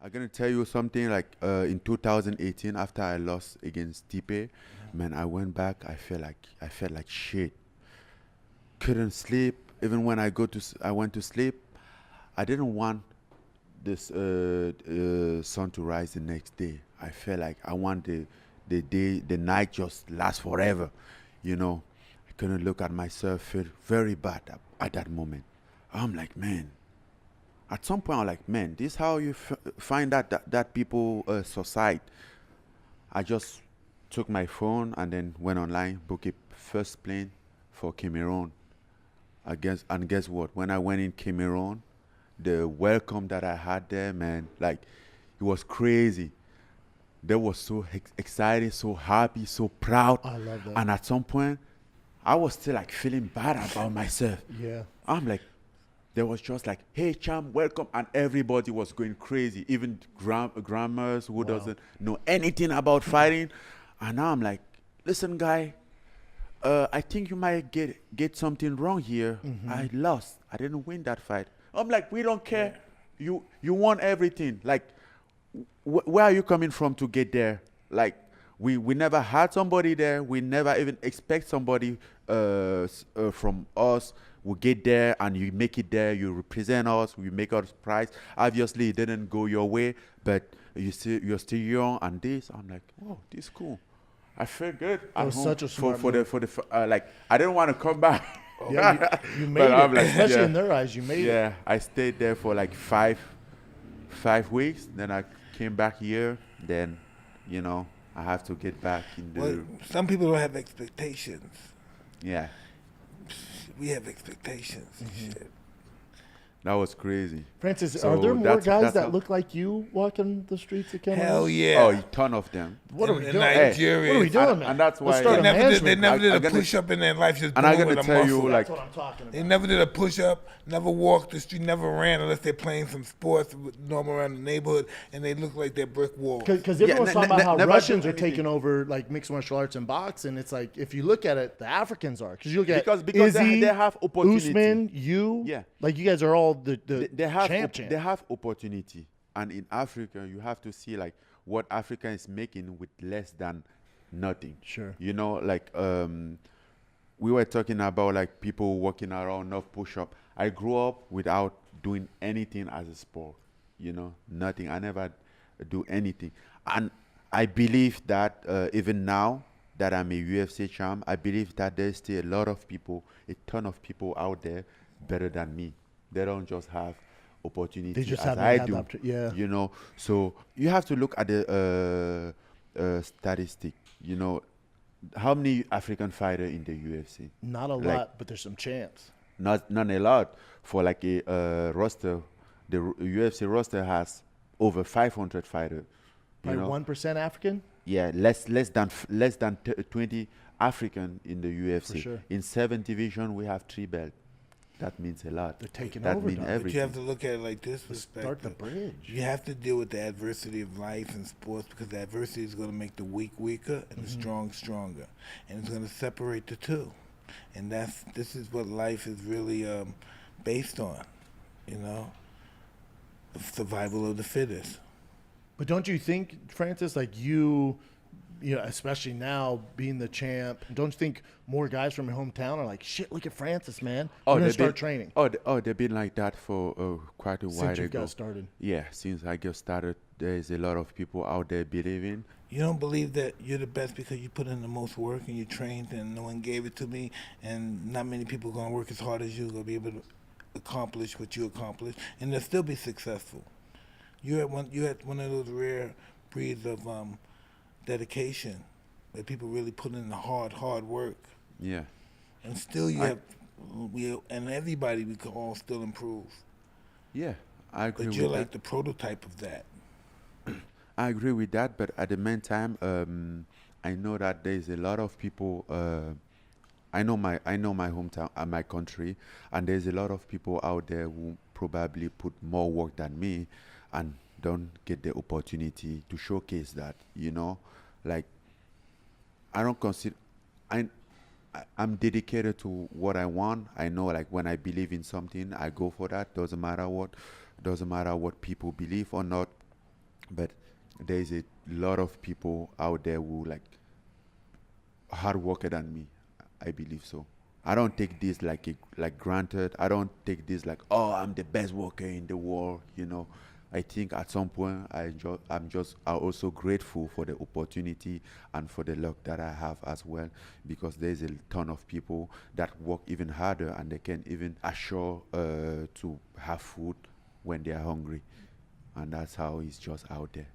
I'm gonna tell you something like in 2018 after I lost against Stipe, man, I went back. I felt like shit. Couldn't sleep. Even when I went to sleep. I didn't want this sun to rise the next day. I felt like I want the night just last forever. You know, I couldn't look at myself. Feel very bad at that moment. I'm like, man, at some point I'm like, man, this how you find that people suicide. I just took my phone and then went online, booked a first plane for Cameroon. Guess what? When I went in Cameroon, the welcome that I had there, man, like it was crazy. They were so excited, so happy, so proud. I love that. And at some point, I was still like feeling bad about myself. Yeah. I'm like, there was just like, hey, champ, welcome. And everybody was going crazy. Even grammars who doesn't know anything about fighting. And now I'm like, listen, guy, I think you might get something wrong here. I lost. I didn't win that fight. I'm like, we don't care. You won everything. Like, where are you coming from to get there? Like, we never had somebody there. We never even expect somebody from us. We get there and you make it there. You represent us. We make us prize. Obviously, it didn't go your way, but you're still young and this. I'm like, oh, this is cool. I feel good. That was such a smart move. Like I didn't want to come back. Yeah, you made But it. I'm like, Especially yeah. in their eyes, you made it. Yeah, I stayed there for like five weeks. Then I came back here. Then, I have to get back in the. Well, some people don't have expectations. Yeah, We have expectations. and Shit. that was crazy. Francis, So are there more that's- guys that's that how- look like you walking the streets of Cameroon? Hell yeah. Oh, a ton of them. What are we In doing? Nigeria. What are we doing, And- man? and that's Let's why- start They a never did, management. they never I'm did a gonna- push up in their life. Just And I'm born gonna with a tell muscle. you, like, That's what I'm talking They about. never did a push up, never walked the street, never ran unless they're playing some sports with normal around the neighborhood, and they look like they're brick walls. Because Yeah, everyone's talking about how never Russians do are taking anything. over like mixed martial arts and boxing. It's like if you look at it, the Africans are. Because you look at Because Izzy, they have opportunity. Usman, you. Yeah. Like you guys are all the They have champ. they have opportunity, and in Africa you have to see like what Africa is making with less than nothing. Sure. Like we were talking about like people walking around not push up. I grew up without doing anything as a sport. Nothing. I never do anything, and I believe that even now that I'm a UFC champ, I believe that there's still a lot of people, a ton of people out there better than me. They don't just have opportunity They just as haven't I had do. the yeah. So you have to look at the statistic. How many African fighter in the UFC? Not a Like, lot, but there's some chance. Not a lot. For like a roster, the UFC roster has over 500 fighters. Probably 1% African. Yeah, less than 20 African in the UFC. For sure. In 7 division, we have 3 belts. That means a lot. They're taking that over, means dog. But everything. you have to look at it like this Start the perspective. bridge. You have to deal with the adversity of life and sports because the adversity is going to make the weak weaker and the strong stronger, and it's going to separate the two. And this is what life is really based on, the survival of the fittest. But don't you think, Francis, like you especially now being the champ, don't you think more guys from your hometown are like, shit, look at Francis, man. We're going to they've start been- training. They've been like that for quite a while Since you ago. got started. Yeah, since I got started, there's a lot of people out there believing. You don't believe that you're the best because you put in the most work and you trained and no one gave it to me, and not many people going to work as hard as you going to be able to accomplish what you accomplished, and they'll still be successful. You're at one of those rare breeds of dedication where people really put in the hard work, Yeah. and still and everybody we can all still improve. Yeah, I agree But with you're that. like the prototype of that. I agree with that, but at the meantime, I know that there's a lot of people. I know my hometown, my country, and there's a lot of people out there who probably put more work than me, and don't get the opportunity to showcase that. Like I don't consider. I'm dedicated to what I want. I know, like when I believe in something, I go for that. Doesn't matter what people believe or not. but there is a lot of people out there who like hard worker than me. I believe so. I don't take this like granted. I don't take this like, oh, I'm the best worker in the world. I think at some point I'm also grateful for the opportunity and for the luck that I have as well, because there's a ton of people that work even harder and they can even assure to have food when they are hungry, and that's how it's just out there.